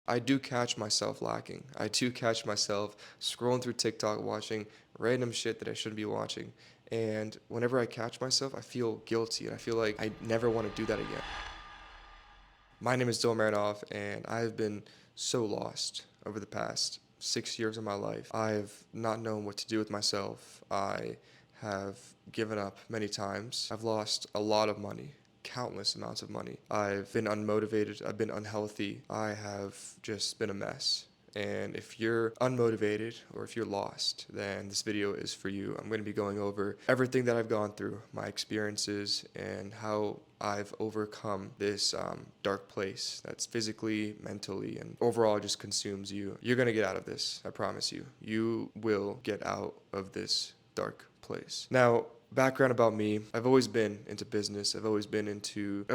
I do catch myself lacking. I do catch myself scrolling through TikTok, watching random shit that I shouldn't be watching. And whenever I catch myself, I feel guilty and I feel like I never want to do that again. My name is Dylan, and I've been so lost over the past 6 years of my life. I've not known what to do with myself. I have given up many times. I've lost a lot of money, countless amounts of money. I've been unmotivated. I've been unhealthy. I have just been a mess. And if you're unmotivated or if you're lost, then this video is for you. I'm going to be going over everything that I've gone through, my experiences, and how I've overcome this dark place that's physically, mentally, and overall just consumes you. You're going to get out of this, I promise you. You will get out of this dark place. Now, background about me, I've always been into business. I've always been into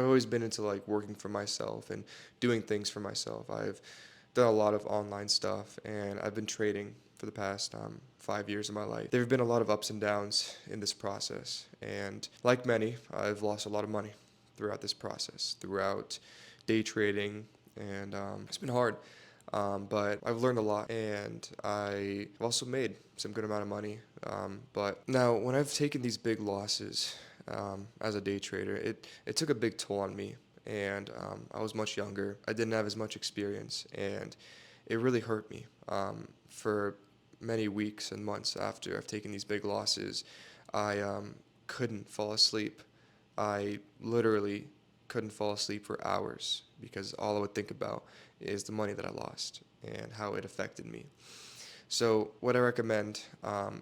like working for myself and doing things for myself. I've done a lot of online stuff, and I've been trading for the past 5 years of my life. There have been a lot of ups and downs in this process, and like many, I've lost a lot of money throughout this process, throughout day trading, and it's been hard. But I've learned a lot, and I've also made some good amount of money. But now, when I've taken these big losses as a day trader, it took a big toll on me. And I was much younger. I didn't have as much experience, and it really hurt me for many weeks and months after I've taken these big losses. I couldn't fall asleep. I literally couldn't fall asleep for hours because all I would think about is the money that I lost and how it affected me. So what I recommend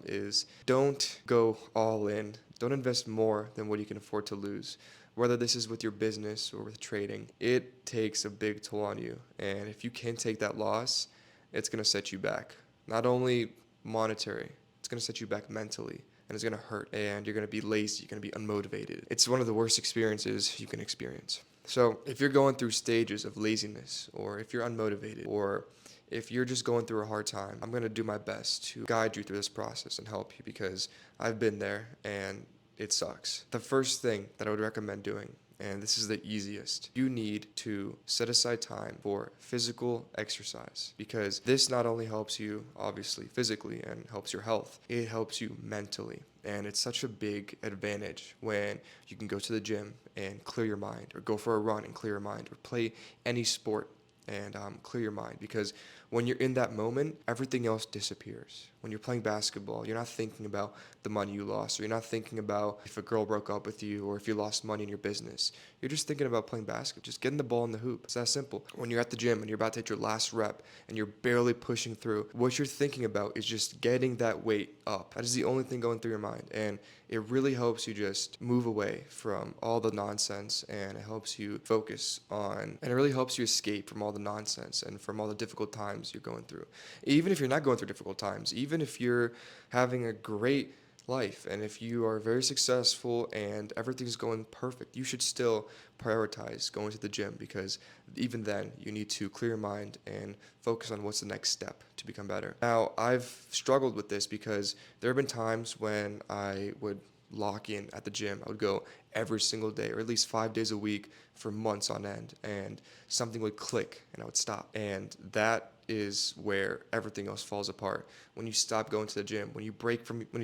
is don't go all in. Don't invest more than what you can afford to lose. Whether this is with your business or with trading, it takes a big toll on you. And if you can take that loss, it's going to set you back. Not only monetary, it's going to set you back mentally. And it's going to hurt. And you're going to be lazy. You're going to be unmotivated. It's one of the worst experiences you can experience. So if you're going through stages of laziness, or if you're unmotivated, or if you're just going through a hard time, I'm going to do my best to guide you through this process and help you because I've been there and it sucks. The first thing that I would recommend doing, and this is the easiest, you need to set aside time for physical exercise because this not only helps you, obviously, physically and helps your health, it helps you mentally. And it's such a big advantage when you can go to the gym and clear your mind, or go for a run and clear your mind, or play any sport and clear your mind because when you're in that moment, everything else disappears. When you're playing basketball, you're not thinking about the money you lost, or you're not thinking about if a girl broke up with you or if you lost money in your business. You're just thinking about playing basketball, just getting the ball in the hoop. It's that simple. When you're at the gym and you're about to hit your last rep and you're barely pushing through, what you're thinking about is just getting that weight up. That is the only thing going through your mind. And it really helps you just move away from all the nonsense, and it helps you focus on, and it really helps you escape from all the nonsense and from all the difficult times you're going through. Even if you're not going through difficult times, even if you're having a great life and if you are very successful and everything's going perfect, you should still prioritize going to the gym because even then you need to clear your mind and focus on what's the next step to become better. Now, I've struggled with this because there have been times when I would lock in at the gym. I would go every single day, or at least 5 days a week for months on end, and something would click and I would stop. And that is where everything else falls apart. When you stop going to the gym, when you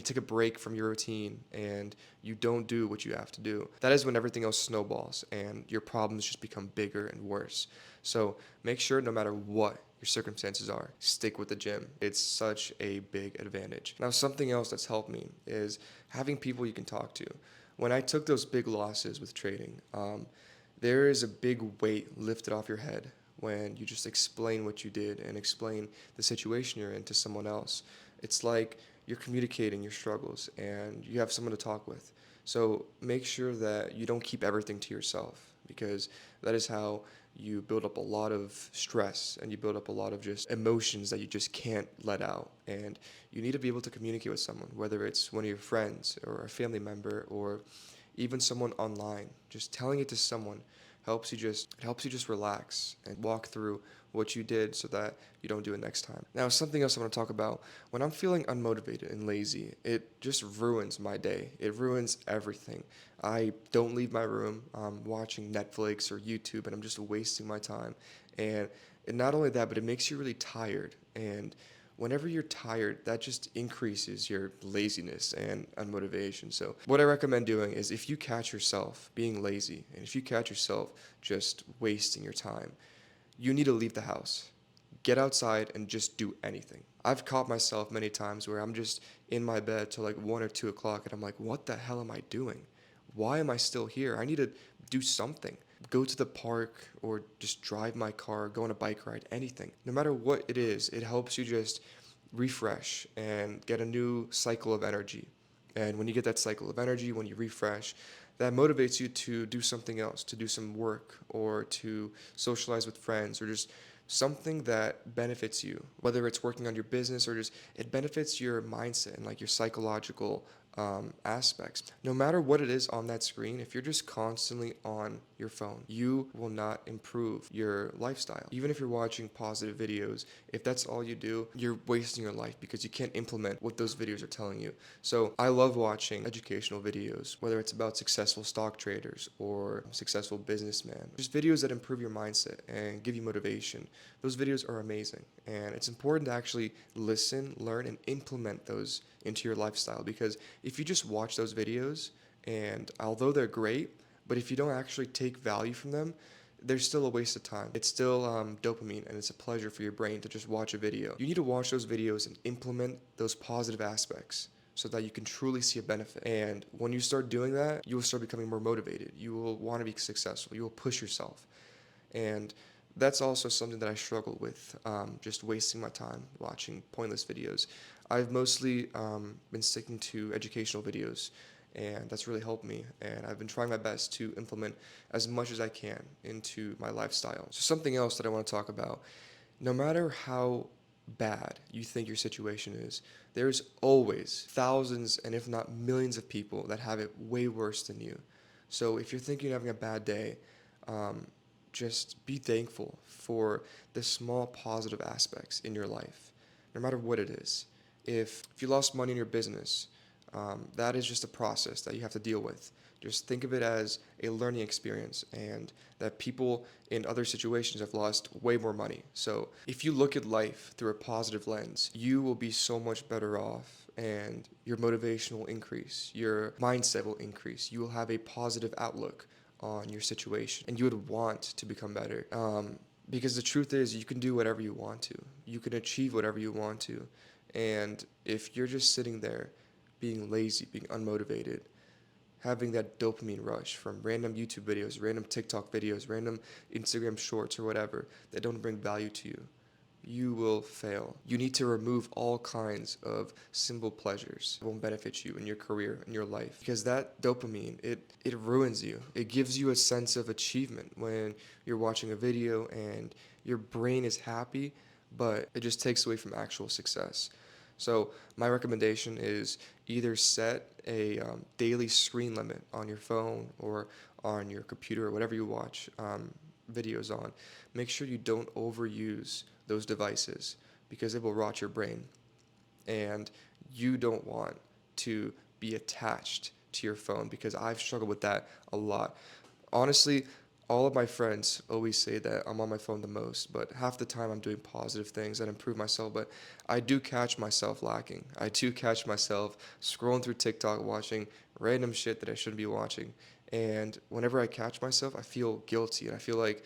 take a break from your routine and you don't do what you have to do, that is when everything else snowballs and your problems just become bigger and worse. So make sure, no matter what your circumstances are, stick with the gym. It's such a big advantage. Now, something else that's helped me is having people you can talk to. When I took those big losses with trading, there is a big weight lifted off your head when you just explain what you did and explain the situation you're in to someone else. It's like you're communicating your struggles and you have someone to talk with. So make sure that you don't keep everything to yourself because that is how you build up a lot of stress and you build up a lot of just emotions that you just can't let out. And you need to be able to communicate with someone, whether it's one of your friends or a family member or even someone online. Just telling it to someone helps you just relax and walk through what you did so that you don't do it next time. Now, something else I want to talk about, when I'm feeling unmotivated and lazy, it just ruins my day. It ruins everything. I don't leave my room watching Netflix or YouTube, and I'm just wasting my time. And And not only that, but it makes you really tired. And whenever you're tired, that just increases your laziness and unmotivation. So, what I recommend doing is if you catch yourself being lazy and if you catch yourself just wasting your time, you need to leave the house. Get outside and just do anything. I've caught myself many times where I'm just in my bed till like 1 or 2 o'clock and I'm like, what the hell am I doing? Why am I still here? I need to do something. Go to the park or just drive my car, go on a bike ride, anything. No matter what it is, it helps you just refresh and get a new cycle of energy. And when you get that cycle of energy, when you refresh, that motivates you to do something else, to do some work or to socialize with friends or just something that benefits you, whether it's working on your business or just it benefits your mindset and like your psychological aspects. No matter what it is on that screen, if you're just constantly on your phone, you will not improve your lifestyle. Even if you're watching positive videos, if that's all you do, you're wasting your life because you can't implement what those videos are telling you. So I love watching educational videos, whether it's about successful stock traders or successful businessmen, just videos that improve your mindset and give you motivation. Those videos are amazing. And it's important to actually listen, learn, and implement those into your lifestyle because if you just watch those videos and although they're great, but if you don't actually take value from them, they're still a waste of time. It's still dopamine and it's a pleasure for your brain to just watch a video. You need to watch those videos and implement those positive aspects so that you can truly see a benefit. And when you start doing that, you will start becoming more motivated. You will want to be successful. You will push yourself. And that's also something that I struggle with, just wasting my time watching pointless videos. I've mostly been sticking to educational videos, and that's really helped me. And I've been trying my best to implement as much as I can into my lifestyle. So something else that I want to talk about, no matter how bad you think your situation is, there's always thousands and if not millions of people that have it way worse than you. So if you're thinking you're having a bad day, um, just be thankful for the small positive aspects in your life, no matter what it is. If you lost money in your business, that is just a process that you have to deal with. Just think of it as a learning experience and that people in other situations have lost way more money. So if you look at life through a positive lens, you will be so much better off and your motivation will increase, your mindset will increase, you will have a positive outlook on your situation and you would want to become better. Because the truth is, you can do whatever you want to, you can achieve whatever you want to. And if you're just sitting there being lazy, being unmotivated, having that dopamine rush from random YouTube videos, random TikTok videos, random Instagram shorts, or whatever that don't bring value to you, you will fail. You need to remove all kinds of simple pleasures that won't benefit you in your career, in your life. Because that dopamine, it ruins you. It gives you a sense of achievement when you're watching a video and your brain is happy, but it just takes away from actual success. So my recommendation is either set a daily screen limit on your phone or on your computer or whatever you watch videos on. Make sure you don't overuse those devices because it will rot your brain. And you don't want to be attached to your phone because I've struggled with that a lot. Honestly, all of my friends always say that I'm on my phone the most, but half the time I'm doing positive things that improve myself. But I do catch myself lacking. I do catch myself scrolling through TikTok, watching random shit that I shouldn't be watching. And whenever I catch myself, I feel guilty and I feel like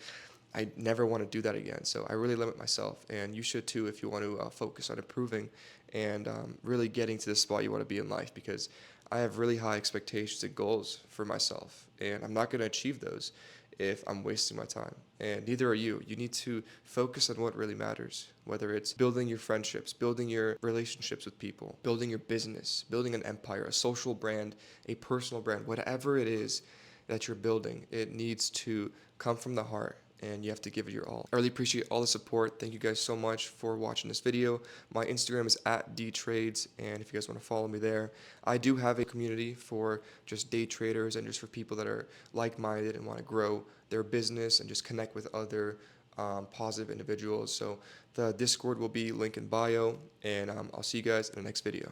I never want to do that again. So I really limit myself, and you should too if you want to focus on improving and really getting to the spot you want to be in life. Because I have really high expectations and goals for myself, and I'm not going to achieve those if I'm wasting my time. And neither are you. You need to focus on what really matters, whether it's building your friendships, building your relationships with people, building your business, building an empire, a social brand, a personal brand, whatever it is that you're building, it needs to come from the heart and you have to give it your all. I really appreciate all the support. Thank you guys so much for watching this video. My Instagram is @dtrades, and if you guys want to follow me there. I do have a community for just day traders and just for people that are like-minded and want to grow their business and just connect with other positive individuals. So the Discord will be link in bio, and I'll see you guys in the next video.